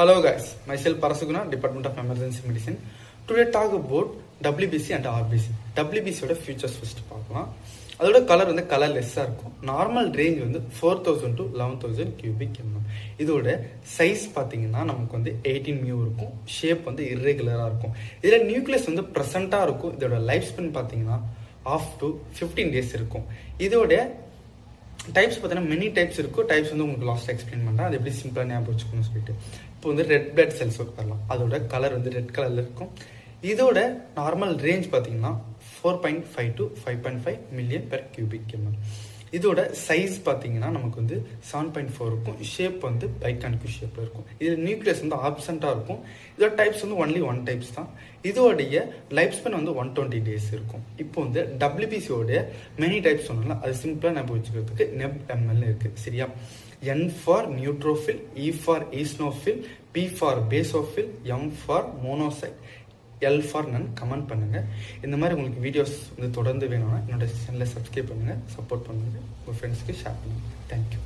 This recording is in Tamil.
Hello guys, myself Parasuguna, Department of Emergency Medicine. Today talk about WBC and RBC. WBC ஓட features first பார்க்கலாம். அதோட கலர் வந்து கலர்லெஸ்ஸாக இருக்கும். நார்மல் ரேஞ்ச் வந்து 4000 to 11000 cubic mm. இதோட சைஸ் பார்த்தீங்கன்னா நமக்கு வந்து 18 மியூ இருக்கும். ஷேப் வந்து இர்ரெகுலராக இருக்கும். இதில் நியூக்ளியஸ் வந்து ப்ரெசண்ட்டாக இருக்கும். இதோட லைஃப் ஸ்பென் பார்த்தீங்கன்னா ஆஃப் டு 15 days இருக்கும். இதோட டைப்ஸ் பார்த்தீங்கன்னா மெனி டைப்ஸ் இருக்கும். டைப்ஸ் வந்து உங்களுக்கு லாஸ்ட் எக்ஸ்பிளைன் பண்ணுறேன். அது எப்படி சிம்பிளாக ஞாபகம் வச்சுக்கணும்னு சொல்லிட்டு இப்போ வந்து ரெட் பிளட் செல்ஸ் வரலாம். அதோட கலர் வந்து ரெட் கலரில் இருக்கும். இதோட நார்மல் ரேஞ்ச் பார்த்தீங்கன்னா 4.5 to 5.5 million per cubic ML. இதோட சைஸ் பார்த்தீங்கன்னா நமக்கு வந்து 7.4 இருக்கும். ஷேப் வந்து பைகான்கியூ ஷேப்பில் இருக்கும். இதில் நியூக்ளியஸ் வந்து ஆப்சண்ட்டாக இருக்கும். இதோட டைப்ஸ் வந்து ஒன்லி ஒன் டைப்ஸ் தான். இதோடைய லைஃப் ஸ்பென் வந்து 120 days இருக்கும். இப்போ வந்து WBCயோடைய மெனி டைப்ஸ் சொன்னால அது சிம்பிளாக நம்ம வச்சுக்கிறதுக்கு NEB-ML இருக்குது. சரியா? N for neutrophil, E for eosinophil, P for basophil, M for monocyte, L for none. Comment பண்ணுங்கள். இந்த மாதிரி உங்களுக்கு வீடியோஸ் வந்து தொடர்ந்து வேணும்னா என்னோட சேனலை சப்ஸ்கிரைப் பண்ணுங்கள், சப்போர்ட் பண்ணுங்கள், உங்கள் ஃப்ரெண்ட்ஸ்க்கு ஷேர் பண்ணுங்கள். தேங்க்யூ.